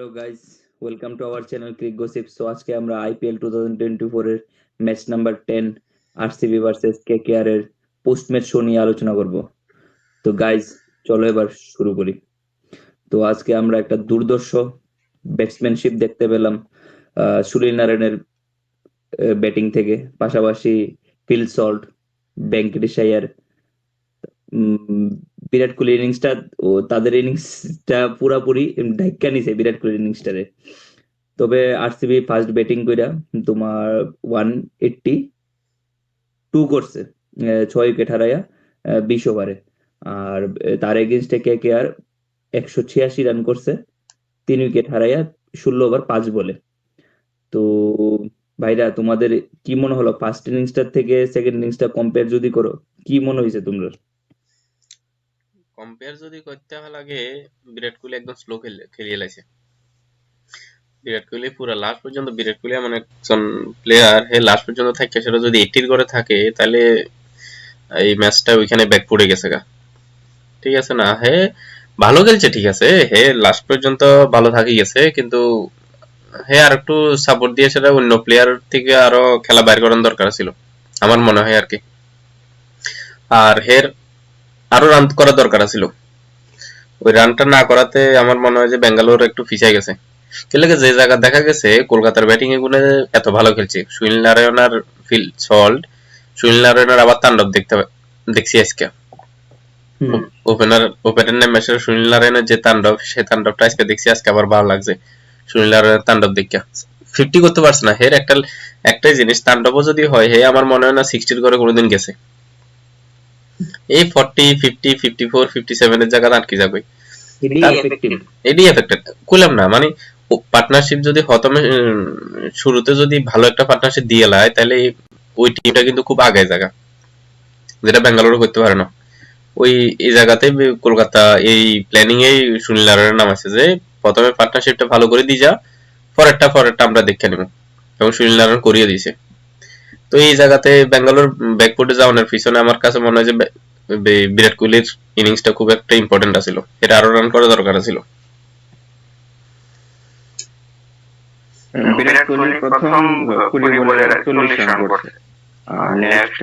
Hello guys, welcome to our channel Crick Gossip. So আজকে আমরা IPL 2024 এর match number 10 RCB versus KKR এর post match show নিয়ে আলোচনা করব। তো গাইস, চলো এবার শুরু করি। তো আজকে আমরা একটা দুর্ধর্ষ ব্যাটসম্যানশিপ দেখতে পেলাম সুনীল নারায়ণের ব্যাটিং থেকে। পাশাপাশি ফিল সল্ট, ভেঙ্কটেশ আইয়ার, উম, বিরাট কোহলি ইনিংসটা ও তাদের ইনিংসটা পুরাপুরি ধাক্কা নিছে বিরাট কোহলি ইনিংসটারে। তবে আরসিবি ফার্স্ট ব্যাটিং কইরা তোমার 182 করছে, 6 উইকেট হারাইয়া 20 ওভারে। আর তার এগেনস্টে কেকেআর 186 রান করছে 3 উইকেট হারাইয়া 16 ওভার 5 বলে। তো ভাইরা, তোমাদের কি মনে হলো ফার্স্ট ইনিংসটার থেকে সেকেন্ড ইনিংসটা কম্পেয়ার যদি করো, কি মনে হয়েছে তোমরা? কম্পেয়ার যদি করতে লাগে, বিরাট কোহলি একদম স্লো খেলিয়ে লাইছে। বিরাট কোহলি পুরো লাস্ট পর্যন্ত, বিরাট কোহলি এমন একজন প্লেয়ার, হে লাস্ট পর্যন্ত থাকে, সেটা যদি 80 করে থাকে তাহলে এই ম্যাচটা ওইখানে ব্যাক পড়ে গেছে গা। ঠিক আছে না, হে ভালো খেলছে, ঠিক আছে, হে লাস্ট পর্যন্ত ভালো থাকি গেছে, কিন্তু হে আর একটু সাপোর্ট দিয়ে সেটা অন্য প্লেয়ার থেকে আরো খেলা বাইর করার দরকার ছিল, আমার মনে হয় আর কি। আর হের আরো রান করার দরকার ছিল। ওই রানটা না করাতে আমার মনে হয় যে বেঙ্গালোর একটু পিছিয়ে গেছে। খেলে যে জায়গা দেখা গেছে কলকাতার ব্যাটিং এ গুনে এত ভালো খেলছে সুনীল নারায়ণ আর ফিল সল্ট। সুনীল নারায়ণের আবার তাণ্ডব দেখছি আজকে। হুম। ওপেনার ম্যাচে সুনীল নারায়ণের যে তাণ্ডব, সেই তাণ্ডবটা আজকে দেখছি, আজকে আবার ভালো লাগছে সুনীল নারায়ণের তাণ্ডব দেখা। 50 করতে পারছে না, হের একটাই জিনিস, তাণ্ডবও যদি হয় হে আমার মনে হয় না 60 করে কোনোদিন গেছে। এই 40, 50, 54, 57 এর জায়গা আটকে যাবে। Heavy effective. এডি এফেক্টেড কইলাম না, মানে পার্টনারশিপ যদি হতমে শুরুতে যদি ভালো একটা পার্টনারশিপ দিয়ে লায়, তাহলে ওই টিমটা কিন্তু খুব আগায় জায়গা, যেটা ব্যাঙ্গালোরও করতে পারে না। ওই এই জায়গাতে কলকাতা এই প্ল্যানিং এই সুনীল নারায়ণের নাম আছে যে প্রথমে পার্টনারশিপটা ভালো করে দিয়ে যা, পরেরটা আমরা দেখে নেব, এবং সুনীল নারায়ণ করিয়ে দিয়েছে। তো এই জায়গাতে ব্যাঙ্গালোর ব্যাকফুটে যাওয়ানোর পিছনে আমার কাছে মনে হয় যে বিরাট কোহলির ইনিংসটা খুব একটা ইম্পর্টেন্ট ছিল, এটা আরো রান করা দরকার ছিল। বিরাট কোহলি প্রথম 20 বলে 40 রান করছে, আর নেক্সট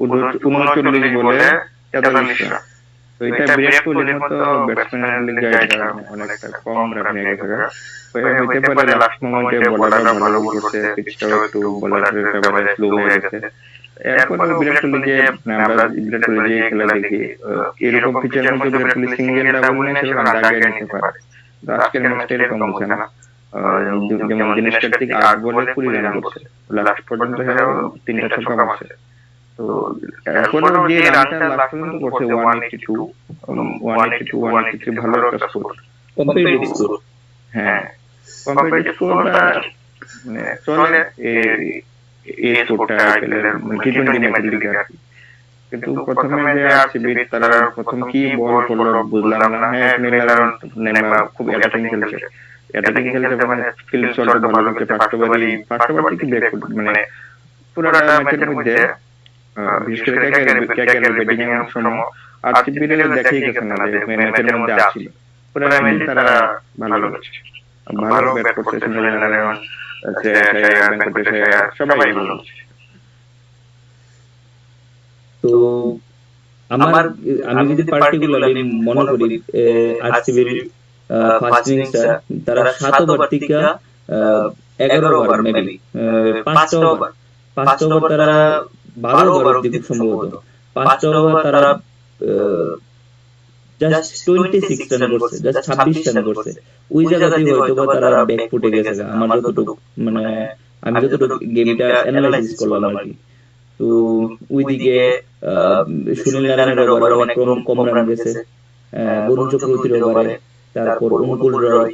39 বলে 43 রান। তো এটা বিরাট কোহলির মতো ব্যাটসম্যানের লিগে এটা অনেকটা কম রান হয়ে গেছে। হইতে পারে লাস্ট মোমেন্টে বোলাররা ভালো বল করছে, পিচটাও একটু বোলারের ফেভারে স্লো হয়ে গেছে। এরপরেও বিরাট কোহলি যে আমরা বিরাট কোহলি যে খেলা দেখি, এরকম পিচের মধ্যে বিরাট কোহলি সিঙ্গেল ডাবল নিয়ে সে রান আগে নিতে পারে। তো আজকের ম্যাচটা এরকম হচ্ছে না। যেমন দিনেশ কার্তিক 8 বলে 20 রান করছে, লাস্ট পর্যন্ত হেও 3টা ছক্কা মারছে। তো এরপরেও যে রানটা লাস্ট পর্যন্ত করছে 182, 182, 183, ভালো একটা স্কোর। Competitive score. হ্যাঁ, কম্পিটিটিভ স্কোরটা মানে চলে এই স্কোরটা আইপিএল এর টি20 ম্যাচের লিগে আর কি। কিন্তু প্রথমে যে আরসিবি তারা প্রথম কি বল করলো বুঝলাম না। হ্যাঁ, সুনীল নারায়ণ খুব অ্যাটাকিং খেলছে মানে ফিল্ড শটটা ভালো করছে। ফার্স্ট ওভার থেকে ব্যাক মানে পুরোটা ম্যাচের মধ্যে বিশেষ করে কেকেআর ব্যাটিং এর সময় আরসিবির দেখাই গেছে না যে ম্যাচের মধ্যে আসছিল। পুরো ম্যাচে তারা ভালো করছে, ভালো ব্যাট করছে সুনীল নারায়ণ, শ্রেয়াস আইয়ার, ভেঙ্কটেশ আইয়ার, সবাই ভালো করছে। তো আমার আমি যদি পার্টিকুলারলি মনে করি, আরসিবির ফার্স্ট ইনিংসটা তারা 7 ওভার থেকে 11 ওভার মেবি 5টা ওভার তারা 12 ওভার অব্দি খুব সম্ভবত 5টা ওভার তারা জাস্ট 26 রান করছে, জাস্ট 26 রান করছে। ওই জায়গাতেই হয়তো বা তারা ব্যাক ফুটে গেছে আমার যতটুকু মানে আমি যতটুকু গেমটা অ্যানালাইসিস করলাম আর কি। তো ওইদিকে আহ, সুনীল নারায়ণের ওভারে অনেক কম কম রান গেছে, বরুণ চক্রবর্তীর ওভারে, তারপর অনুকূল রয়,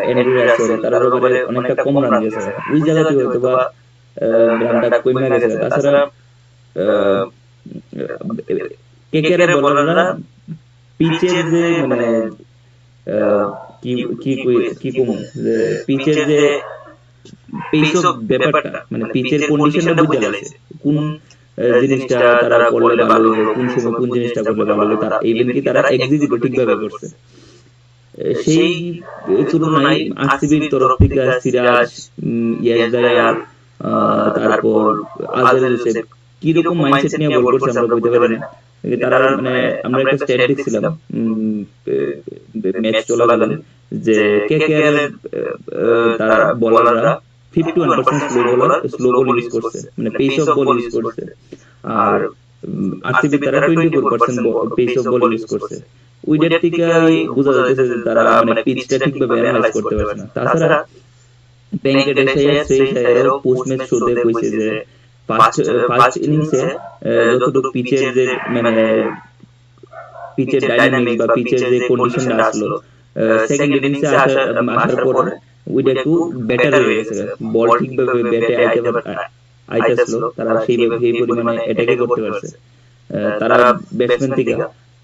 অ্যান্ড্রু রাসেল, তার ওভারে অনেকটা কম রান গেছে। ওই জায়গাতে হয়তো বা রানটা কমে গেছে। তাছাড়া কেকেআর বলাররা পিচের যে মানে আহ, কি কি কি কম যে পিচের যে পেস অফ ব্যাপারটা মানে পিচের কন্ডিশনটা বুঝে লাইছে, কোন জিনিসটা তারা করলে ভালো হইবে, কোন সময় কোন জিনিসটা করলে ভালো হবে, তার ইভেন কি তারা এক্সিকিউট ঠিকভাবে করছে। সেই তুলনায় আরসিবির তরফ থেকে সিরাজ, ইয়াস দয়াল, তারপর আজহার জোসেফ কিরকম মাইন্ডসেট নিয়ে বল করছে আমরা বলতে পারি না। তারা মানে আমরা একটা স্ট্যাট দেখছিলাম ম্যাচ চলাকালীন, যে কেকেআর এর তারা বোলাররা 51% স্লো বল ইউজ করছে, মানে পেস অফ বল ইউজ করছে। আর আরসিবি তারা 24% পেস অফ বল ইউজ করছে। উইডের থেকে বোঝা যাইতেছে যে তারা মানে পিচটা ঠিকভাবে অ্যানালাইজ করতে পারছে না। তাছাড়া ভেঙ্কটেশ আইয়ার, শ্রেয়স আইয়ারও পোস্ট ম্যাচ শোতে কইছে যে ফার্স্ট ফার্স্ট ইনিংসে যতটুকু পিচের যে মানে পিচের ডাইনামিক্স বা পিচের যে কন্ডিশনটা আসলো, সেকেন্ড ইনিংসে আসার পর ওইটা একটু বেটার হয়ে গেছে, বল ঠিকভাবে ব্যাটে আইতেছিল, তারা সেই পরিমাণে অ্যাটাকে করতে পারছে তারা ব্যাটসম্যান থেকে।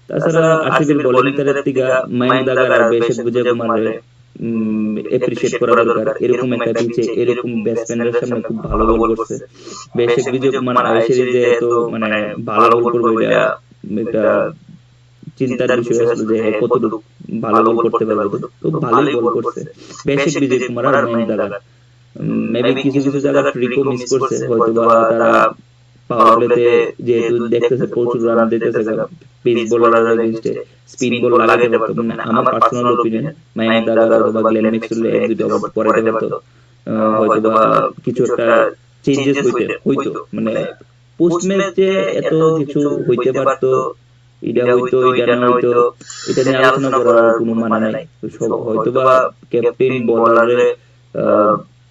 তাছাড়া আরসিবির বোলিং তারের থেকে মাইন্ড দাগার আর বেশেক বুজা কুমারের এপ্রিসিয়েট করা দরকার। এরকম একটা পিচে এরকম ব্যাটসম্যানদের সামনে খুব ভালো বল করছে বেশেক বিজয় কুমার। আইসিরি যে এত মানে ভালো বল করবে এটা একটা চিন্তার বিষয় আসলো যে কতটুকু ভালো বল করতে পারবে। তো ভালোই বল করছে বেশেক বিজয় কুমার আর মাইন্ড দাগার। মেবি কিছু কিছু জায়গায় ট্রিকও মিস করছে, হয়তোবা তারা পাওয়ার প্লেতে যেহেতু দেখতেছে প্রচুর রান দিতেছে পেস বোলারের এগেইনস্টে, স্পিন বল লাগাইতে পারতো। মানে আমার পার্সোনাল অপিনিয়ন মাইন্ড দাগার অথবা গ্লেন ম্যাক্সওয়েল এক দুইটা ওভার করাইতে পারতো। হয়তোবা কিছু একটা চেঞ্জেস হইতো মানে পোস্ট ম্যাচে এত কিছু হইতে পারতো, এটা হইতো এটা না হইতো, এটা নিয়ে আলোচনা করার কোনো মানে নাই। তো সব হয়তোবা ক্যাপ্টেন বলারে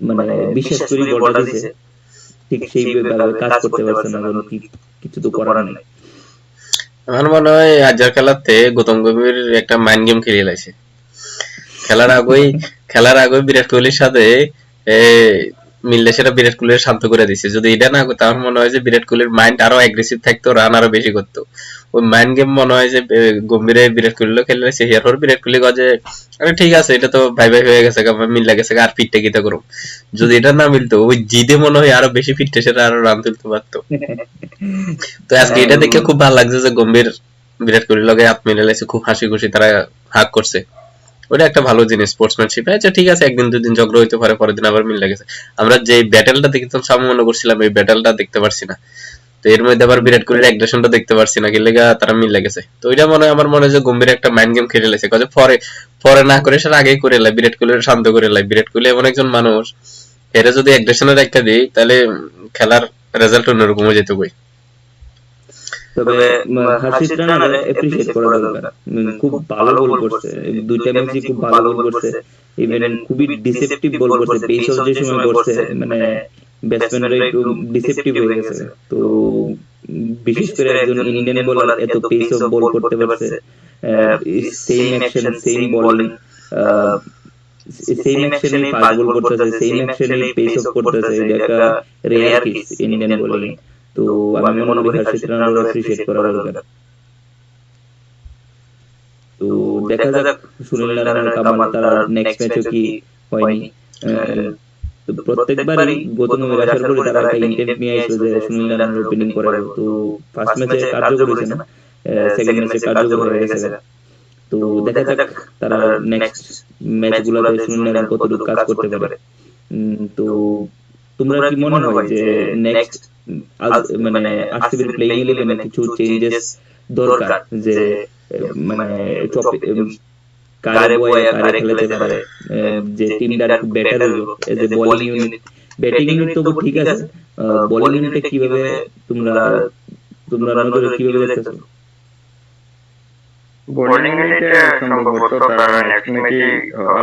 মানে বিশেষ করে বলটা দিছে, ঠিক সেইভাবে কাজ করতে পারছে না, কারণ কিছু তো করার নাই। আমার মনে হয় আজকের খেলাতে গৌতম গম্ভীর একটা মাইন্ড গেম খেলে লাইছে। খেলার আগেই খেলার আগে বিরাট কোহলির সাথে এ, মিললে সেটা বিরাট কোহলির শান্ত করে দিছে। যদি এটা না করতো আমার মনে হয় যে বিরাট কোহলির মাইন্ড আরো অ্যাগ্রেসিভ থাকতো, রান আরো বেশি করতো। ওই মাইন্ড গেম মনে হয় যে গম্ভীরে বিরাট কোহলিও খেলে লাইছে। এরপর বিরাট কোহলি গজে আরে ঠিক আছে, এটা তো ভাই ভাই হয়ে গেছে, মিল গেছে, আর ফিটটা কিতা করুম। যদি এটা না মিলতো ওই জিদে মনে হয় আরো বেশি ফিটটা সেটা আরো রান তুলতে পারতো। তো আজকে এটা দেখে খুব ভালো লাগছে যে গম্ভীর বিরাট কোহলির লগে হাত মিলে লাইছে, খুব হাসি খুশি তারা হাগ করছে। ওটা একটা ভালো জিনিস স্পোর্টসম্যানশিপ। আচ্ছা ঠিক আছে, একদিন দুদিন ঝগড়া হইতে পারে, পরের দিন আবার মিল লাগেছে। আমরা যে ব্যাটেলটা দেখতাম সামনে মনে করছিলাম, এই ব্যাটেলটা দেখতে পারছি না। তো এর মধ্যে আবার বিরাট কোহলির অ্যাগ্রেশনটা দেখতে পারছি না, কি লেগা তারা মিল লেগেছে। তো ওইটা মনে হয় আমার মনে হয় যে গম্ভীর একটা মাইন্ড গেম খেলে লেছে, কাজে পরে পরে না করে সেটা আগেই করে লাই, বিরাট কোহলির শান্ত করে লাই। বিরাট কোহলি এমন একজন মানুষ, এরা যদি অ্যাগ্রেশনের একটা দিই তাহলে খেলার রেজাল্ট অন্যরকম হয়ে যেত কই। তবে হর্ষিত রানারে এপ্রিসিয়েট করা দরকার। খুব ভালো বল করছে, দুইটা ম্যাচই খুব ভালো বল করছে। ইভেন খুবই ডিসেপটিভ বল করছে, পেস অফ যে সময় করছে মানে ব্যাটসম্যানরা একটু ডিসেপটিভ হয়ে গেছে। তো বিশেষ করে একজন ইন্ডিয়ান বোলার এত পেস অফ বল করতে পারছে, same action same bowling, same অ্যাকশনে ফাস্ট বল করতেছে, সেম অ্যাকশনে পেস অফ করতেছে, এটা একটা রেয়ার কেস ইন্ডিয়ান বোলিং এ। তো আমি মনে করি হর্ষিত রানারও অ্যাপ্রিসিয়েট করা দরকার। তো দেখা যাক সুনীল নারায়ণ কামাল তারা নেক্সট ম্যাচও কি হয়নি। তো প্রত্যেকবারই গৌতম গম্ভীর আসার পরে তারা একটা ইন্টেন্ট নিয়ে আসলো যে সুনীল নারায়ণের ওপেনিং করাবো। তো ফার্স্ট ম্যাচে কার্যকর হয়েছে না, সেকেন্ড ম্যাচে কার্যকর হয়ে গেছে। তো দেখা যাক তারা নেক্সট ম্যাচ গুলাতে সুনীল নারায়ণ কতটুকু কাজ করতে পারে। তো তোমরা কি মনে হয় যে নেক্সট মানে আরসিবির প্লেইং ইলেভেনে কিছু চেঞ্জেস দরকার, যে মানে কারে বয়া কারে খেলাতে পারে, যে টিমটা একটু বেটার হইব as a bowling unit. Batting unit তো ঠিক আছে, বোলিং ইউনিটে কিভাবে তোমরা তোমরা নজরে কিভাবে দেখতেছো? বোলিং ইউনিটে সম্ভবত তারা নেক্সট ম্যাচে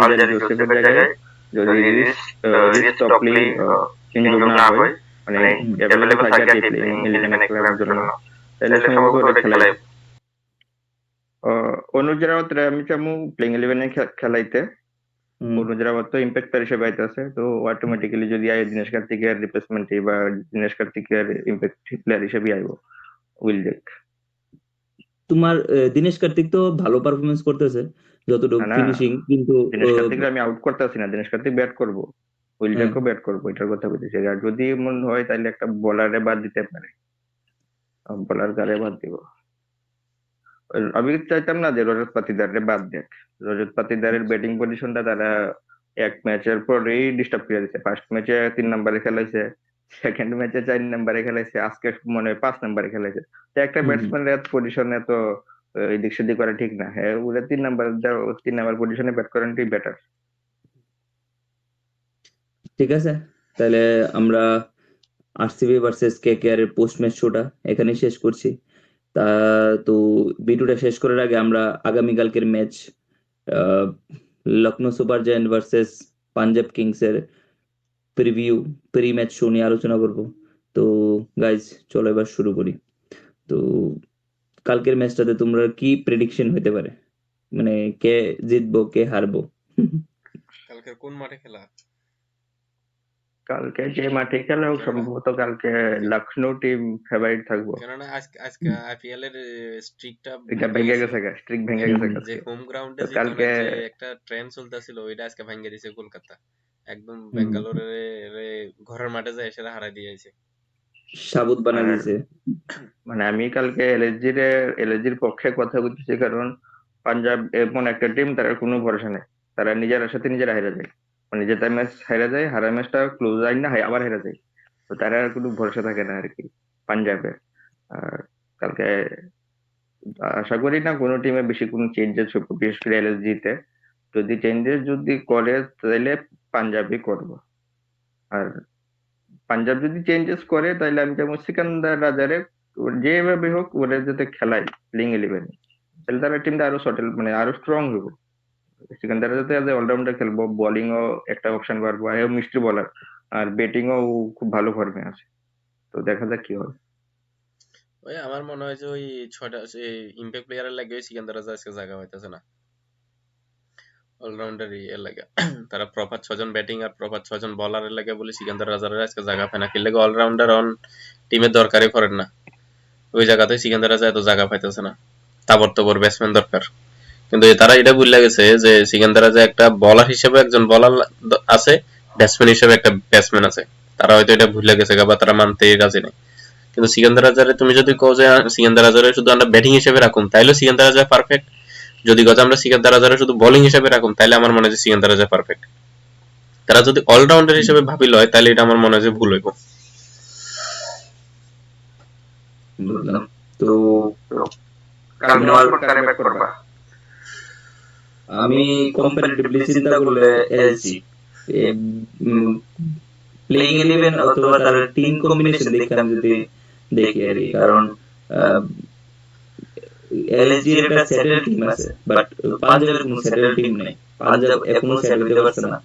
আলজারি জোসেফের জায়গায় যদি রিস টপলি সংযোগ না হয়, মানে অ্যাভেলেবল থাকে আর কি প্লেইং ইলেভেনে খেলার জন্য, তাহলে সম্ভবত ওটা খেলাই। অনুজ রাউত আমি চামু প্লেইং ইলেভেনে খেলাইতে। অনুজ রাউত তো ইম্প্যাক্ট প্লেয়ার হিসেবে আইতাছে, তো অটোমেটিক্যালি যদি আয় দিনেশ কার্তিকের রিপ্লেসমেন্টে বা দিনেশ কার্তিকের ইম্প্যাক্ট প্লেয়ার হিসেবে আইব উইল দেখ। তোমার দিনেশ কার্তিক তো ভালো পারফরমেন্স করতেছে যতটুকু না, ফিনিশিং, কিন্তু দিনেশ কার্তিক আমি আউট করতেছি না, দিনেশ কার্তিক ব্যাট করবো, উইল হ্যাঁ, জেকও ব্যাট করবো, এটার কথা বলতেছি। আর যদি এমন হয় তাহলে একটা বোলারে বাদ দিতে পারে, বোলার কারে বাদ দিব। আমি চাইতাম না যে রজত পাতিদারের বাদ দেখ। রজত পাতিদারের ব্যাটিং পজিশনটা তারা এক ম্যাচের পরেই ডিস্টার্ব করে দিচ্ছে। ফার্স্ট ম্যাচে 3 নম্বরে খেলাইছে, সেকেন্ড ম্যাচে 4 নম্বরে খেলাইছে, আজকে মনে হয় 5 নম্বরে খেলাইছে। তো একটা হুম, হুম। ব্যাটসম্যানের পজিশনে তো এদিক সেদিক করা ঠিক না। হ্যাঁ, ওরা 3 নম্বর, 3 নম্বর পজিশনে ব্যাট করেনটাই বেটার। ঠিক আছে, তাহলে আমরা আরসিবি ভার্সেস কেকেআর এর পোস্ট ম্যাচ শোটা এখানেই শেষ করছি। তা তো ভিডিওটা শেষ করার আগে আমরা আগামীকালকের match Lucknow Super Giant versus Punjab Kings এর প্রি ম্যাচ শো নিয়ে আলোচনা করব। তো গাইজ, চলো এবার শুরু করি। তো কালকের ম্যাচটাতে তোমরা কি প্রেডিকশন হতে পারে, মানে কে জিতবো কে হারবো? কালকের কোন মাঠে খেলা? কালকে যে মাঠে খেলা হোক, কেননা সম্ভবত কালকে লখনৌ টিম ফেভারিট থাকবো। কেননা আজকে আজকে আইপিএল এর স্ট্রিকটা এটা ভেঙে ভেঙে গেছে। গেছে, স্ট্রিক ভেঙে হুম, গেছে হুম। যে কালকে। হোম গ্রাউন্ডে তো কালকে জিতনের যে একটা ট্রেন্ড চলতেছিল ওইটা আজকে ভেঙে দিয়েছে কলকাতা। একদম হুম। বেঙ্গালোরে ঘরের মাঠে যায় সেটা হারাই দিয়েছে। সাবুত বানা আর দিয়েছে। মানে আমি কালকে এলএসজির পক্ষে কথা বলতেছি, কারণ পাঞ্জাব এমন একটা টিম, তার কোনো ভরসা নেই। তারা নিজের সাথে নিজেরা হেরে যায়, মানে জেতা ম্যাচ হেরে যায়, হারা ম্যাচটা ক্লোজ হয় না হয় আবার হেরে যায়। তো তারা আর কোনো ভরসা থাকে না আর কি পাঞ্জাবের। আর কালকে আশা করি না কোনো টিমে বেশি কোনো চেঞ্জেস হবে, বিশেষ করে এলএসজি তে। যদি চেঞ্জেস যদি করে তাহলে পাঞ্জাবই করবো। আর পাঞ্জাব যদি চেঞ্জেস করে তাহলে আমি যেমন সিকান্দার রাজারে যেভাবে হোক ওরা যাতে খেলায় প্লেইং ইলেভেন, তাহলে তারা টিমটা আরো সটেল, মানে আরো স্ট্রং হবে। সিকান্দার যাতে অ্যাজ অলরাউন্ডার খেলবো, বোলিং ও একটা অপশন পারবো, আর ও মিস্ট্রি বলার, আর ব্যাটিং ও খুব ভালো ফর্মে আছে। তো দেখা যাক কি হয়। ওই আমার মনে হয় যে ওই ছয়টা ইম্প্যাক্ট প্লেয়ারের লাগে ওই সিকান্দার রাজা আজকে জায়গা হইতেছে না অলরাউন্ডার এর লাগে। তারা প্রপার 6 জন ব্যাটিং আর প্রপার 6 জন বলারের লাগে বলে সিকান্দার রাজার আজকে জায়গা পায় না। কি লাগে অলরাউন্ডার অন টিমের দরকারই পড়ে না। ওই জায়গাতে সিকান্দার রাজা এত জায়গা পাইতেছে না। তাবড় ব্যাটসম্যান দরকার। কিন্তু তারা এটা ভুলে গেছে যে সিকান্দার রাজা একটা বলার হিসেবে একজন বলার আছে, ব্যাটসম্যান হিসেবে একটা ব্যাটসম্যান আছে। তারা হয়তো এটা ভুলে গেছে বা তারা মানতে রাজি নেই। কিন্তু সিকান্দার রাজারে তুমি যদি কও যে সিকান্দার রাজারে শুধু আমরা ব্যাটিং হিসেবে রাখুন তাইলে সিকান্দার রাজা পারফেক্ট। যদি কথা আমরা সিকান্দার রাজারে শুধু বোলিং হিসেবে রাখুন তাইলে আমার মনে হয় যে সিকান্দার রাজা পারফেক্ট। তারা যদি অলরাউন্ডার হিসেবে ভাবিল হয় তাহলে এটা আমার মনে হয় যে ভুল হইব। বুঝলাম। তো তো কালকে তোমার, নকআউট কারে ব্যাক করবা? আমি কম্পারেটিভলি চিন্তা করলে এলজি প্লেইং ইলেভেন অথবা তার টিম কম্বিনেশন দেখে আমি যদি দেখি আর কি, কারণ এলএসজি এর একটা সেটেল টিম আছে, বাট পাঞ্জাবের কোনো সেটেল টিম নেই। পাঞ্জাব এখনো সেট হইতে পারছে না।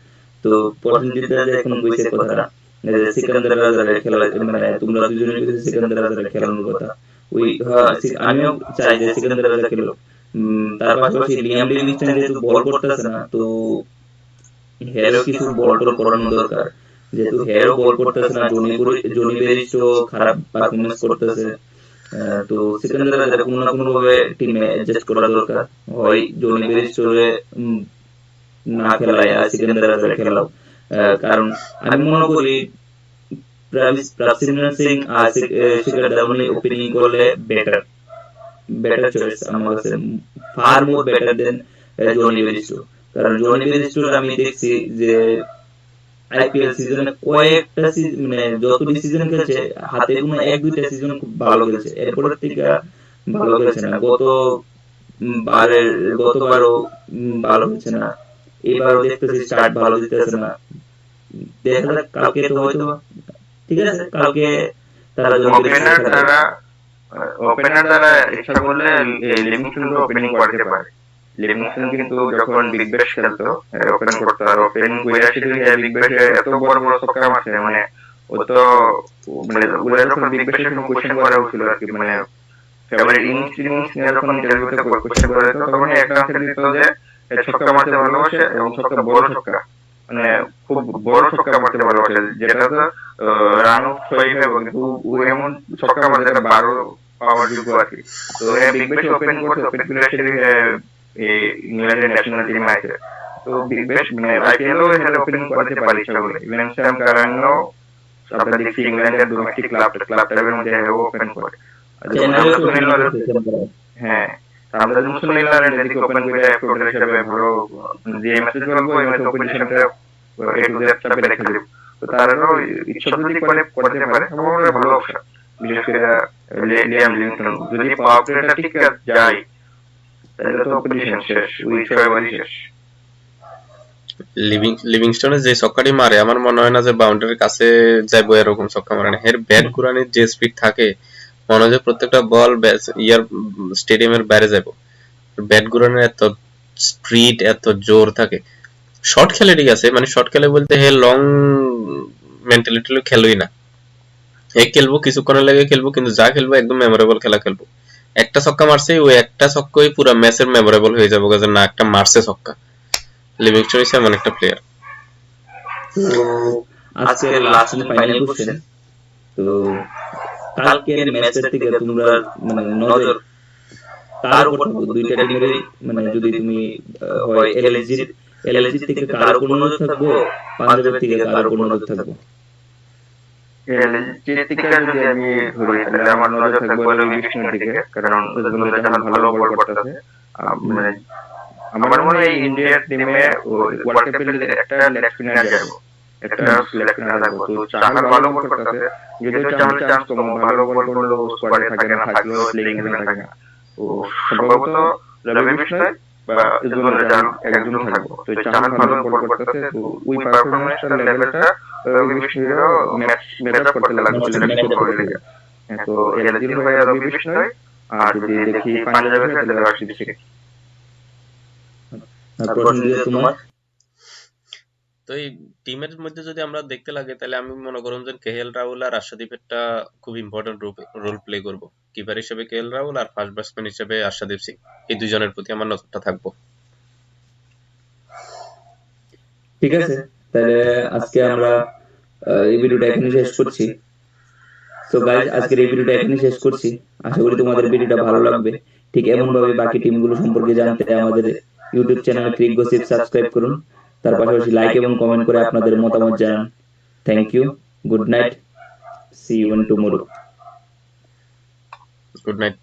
তো পরদিন যে এখন কইছে কথাটা যে সিকান্দার রাজারে খেলা, মানে তোমরা দুজনে কইছো সিকান্দার রাজারে খেলানোর কথা। ওই হ্যাঁ, আমিও চাই যে সিকান্দার রাজা খেলুক। তার পাশাপাশি লিয়াম লিভিংস্টন যেহেতু বল করতেছে না, তো হেরও কিছু বল টল করানো দরকার। যেহেতু হেরও বল করতেছে না, জনি বেরিস্টো খারাপ পারফরমেন্স করতেছে। তো সিকান্দার রাজার কোনো না কোনো ভাবে টিমে অ্যাডজাস্ট করা দরকার। হয় জনি বেরিস্টোরে না খেলায় আর সিকান্দার রাজারে খেলাও। কারণ আমি মনে করি প্রাভসিমরন সিং আর শিখর ধাওয়ানি ওপেনিং করলে বেটার, বেটার চয়েস আমার কাছে, far more better than Jonny Bairstow. কারণ জনি বেরিস্টোর আমি দেখছি যে আইপিএল সিজনে কয়েকটা মানে যতটি সিজন খেলছে হাতে কোনো এক দুইটা সিজন খুব ভালো খেলছে, এরপরের থেকে ভালো খেলছে না। বারের গতবারও ভালো খেলছে না, এবারও দেখতেছি স্টার্ট ভালো দিতেছে না। দেখা যাক কালকে, তো হয়তো ঠিক আছে কালকে তারা জনি বেরিস্টোকে ওপেনার খেলাবে। তারা ওপেনার তারা ইচ্ছা করলে লিভিংস্টন ওপেনিং করতে পারে। লিভিংস্টন কিন্তু যখন বিগ ব্যাশ খেলতো ওপেন করতো, আর ওপেনিং করে আসছে বিগ ব্যাশে এত বড় বড় ছক্কা মারছে, মানে ও তো, মানে ওরা যখন বিগ ব্যাশে কোনো কোশ্চেন করা হচ্ছিল আর কি, মানে ফেভারিট ইনিংস নিয়ে যখন ইন্টারভিউতে কোশ্চেন করা হতো, তখন একটা আনসার দিত যে এ ছক্কা মারতে ভালোবাসে এবং ছক্কা বড় ছক্কা, মানে খুব বড় ছক্কা মারতে ভালোবাসে, যেটা তো রান অফ 6 হবে, কিন্তু ও এমন ছক্কা মারে যেটা 12 পাওয়ার যোগ্য আর কি। তো বিগ ব্যাশ ওপেন করছে, ওপেন করে এসে ইংল্যান্ডের ন্যাশনাল টিমে আছে। তো বিগ ব্যাশ মানে আইপিএলও হেলে ওপেনিং করাতে পারে ইচ্ছা করলে। ইভেন স্যাম কারানও আমরা দেখছি ইংল্যান্ডের ডোমেস্টিক ক্লাব ক্লাব টাইপের মধ্যে ওপেন করে। আর যখন চেন্নাইও আমরা তো সুনীল ওপেনিং নারিন, করতেছে। হ্যাঁ, আমরা যেমন সুনীল নারায়ণ এদিকে ওপেন করে ফ্লোটার হিসেবে ভালো যে ম্যাচে চলবো এই ম্যাচে পজিশনটা এ টু জেড চাপে রেখে দিব। তো তারও ইচ্ছা যদি করে করতে পারে আমার ভালো অপশন, বিশেষ করে লিয়াম লিভিংস্টোন যদি পাওয়ার প্লেটা ঠিক যায় তাহলে তো পজিশন শেষ, ওই 6 ওভারই শেষ। লিভিংস্টোনের যে ছক্কাটি মারে আমার মনে হয় না যে বাউন্ডারির কাছে যাইবো এরকম ছক্কা মারে না। এর ব্যাট ঘুরানোর যে স্পিড থাকে মনে হয় যে প্রত্যেকটা বল ইয়ার স্টেডিয়ামের বাইরে যাবো। ব্যাট ঘুরানোর এত স্পিড এত জোর থাকে। শর্ট খেলে ঠিক আছে, মানে শর্ট খেলে বলতে হে লং মেন্টালিটি খেলোই না। হে খেলবো কিছুক্ষণের লাগে খেলবো, কিন্তু যা খেলবো একদম মেমোরেবল খেলা খেলবো। একটা ছক্কা মারছে, ওই একটা ছক্কাই পুরো ম্যাচের মেমোরেবল হয়ে যাবো, যে না একটা মারছে ছক্কা। লিভিংস্টোন ইজ এমন একটা প্লেয়ার। তো আজকের লাস্ট ফাইনাল কোশ্চেন, তো কালকের ম্যাচটার থেকে তোমরা মানে নজর কার উপর থাকবো? দুইটা টিমেরই মানে যদি তুমি হয় এলএসজি থেকে কার উপর নজর থাকবো, পাঞ্জাবের থেকে কার উপর নজর থাকবো? এলএসজি থেকে যদি আমি ধরি তাহলে আমার নজর থাকবে রবি বিষ্ণুর দিকে, কারণ ওয়েস্ট বেঙ্গল যখন ভালো বল করতেছে। মানে আমার মনে হয় ইন্ডিয়ার টিমে ওয়ার্ল্ড কাপের একটা লেগ স্পিনার যাবে, একটা লেগ স্পিনার থাকবো। তো চাহাল ভালো বল করতেছে, যদিও চাহাল চান্স কম, ভালো বল করলেও স্কোয়াডে থাকে না, থাকলেও প্লেইং ইলেভেনে থাকে না। তো সম্ভবত রবি বিষ্ণু বা ইজবুল জাহান একজন থাকবো। তো চাহাল ভালো বল করতেছে, তো ওই পারফরমেন্সটার লেভেলটা রবি বিষ্ণুরও ম্যাচ আপ করতে লাগবে সিলেকশন করে লেগে। তো এলজির হয়ে রবি বিষ্ণু, আর যদি দেখি পাঞ্জাবের হয়ে তাহলে রাশিদ সিং। আর প্রশ্ন তোমার? তো এই টিমের মধ্যে যদি আমরা দেখতে লাগে তাহলে আমি মনে করুন যে কেএল রাহুল আর আশাদীপেরটা খুব ইম্পর্টেন্ট রোল প্লে করব। কিপার হিসেবে কেএল রাহুল আর ফার্স্ট ব্যাটসম্যান হিসেবে আশাদীপ সিং, এই দুজনের প্রতি আমার নজরটা থাকবো। ঠিক আছে, তাহলে আজকে আমরা এই ভিডিওটা এখানে শেষ করছি। সো গাইজ, আজকের এই ভিডিওটা এখানে শেষ করছি। আশা করি তোমাদের ভিডিওটা ভালো লাগবে। ঠিক এমন ভাবে বাকি টিমগুলো সম্পর্কে জানতে আমাদের YouTube channel Crick gossip subscribe করুন। তার পাশাপাশি লাইক এবং কমেন্ট করে আপনাদের মতামত জানান। Thank you, good night, see you in tomorrow. Good night.